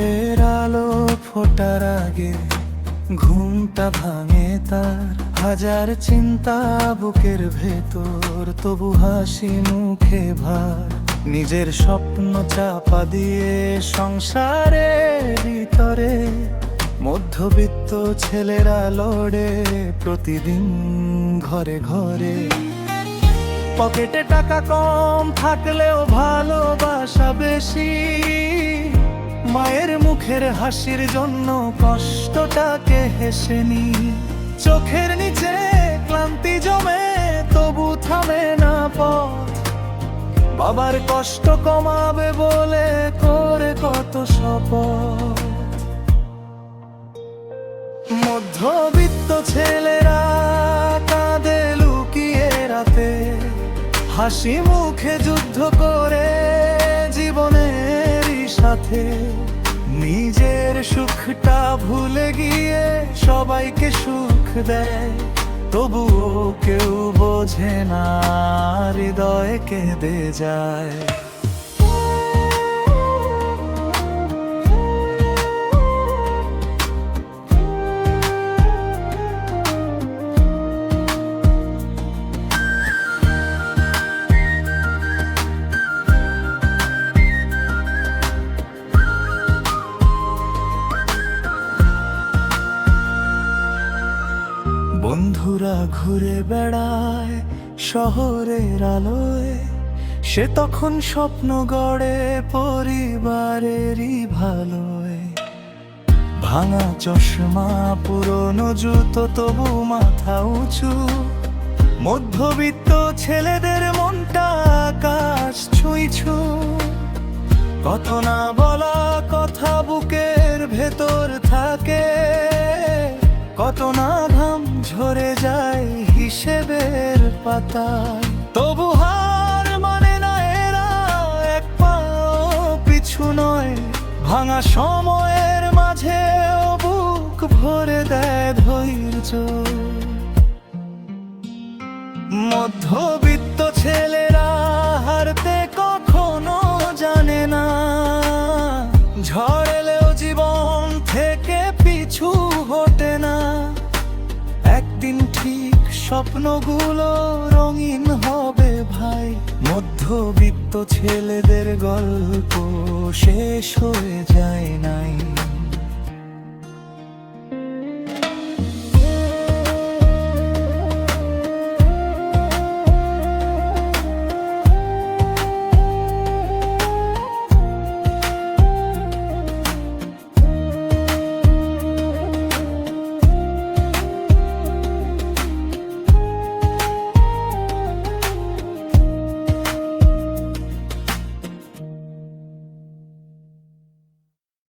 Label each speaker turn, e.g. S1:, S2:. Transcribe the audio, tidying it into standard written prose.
S1: ভোরের আলো ফোটার আগে ঘুমটা ভাঙে তার, হাজার চিন্তা বুকের ভেতর, তবু হাসি মুখে ভার। নিজের স্বপ্ন চাপা দিয়ে সংসারের ভিতরে মধ্যবিত্ত ছেলেরা লড়ে প্রতিদিন ঘরে ঘরে। পকেটে টাকা কম থাকলেও ভালোবাসা বেশি, মায়ের মুখের হাসির জন্য কষ্টটাকে হেসে নি। চোখের নিচে ক্লান্তি জমে তবু থামে না পথ, বাবার কষ্ট কমাবে বলে করে কত শপথ। মধ্যবিত্ত ছেলেরা কাঁদে লুকিয়ে রাতে, হাসি মুখে যুদ্ধ করে জীবনেরই সাথে। নিজের সুখটা ভুলে গিয়ে সবাইকে সুখ দেয়, তবুও কেউ বোঝে না, হৃদয় কেঁদে যায়। বন্ধুরা ঘুরে বেড়ায় শহরের আলোয়, সে তখন স্বপ্ন গড়ে পরিবারেরই ভালোয়। ভাঙা চশমা পুরনো জুতো তবু মাথা উঁচু, মধ্যবিত্ত ছেলেদের মনটা আকাশ ছুঁইছু। কত না বলা কথা বুকের ভেতর থাকে, কত না ঘাম ঝরে যায় হিসেবের পাতায়। তবু হার মানে না এরা, এক পাও পিছু নয়। ভাঙা সময়ের মাঝেও বুক ভরে দেয় ধৈর্য। মধ্যবিত্ত ছেলেরা হারতে কখনো জানে না, ঝড় এলেও জীবন থেকে পিছু হটে না। একদিন ঠিক স্বপ্নগুলো রঙিন হবে ভাই, মধ্যবিত্ত ছেলেদের গল্প শেষ হয়ে যায় নাই।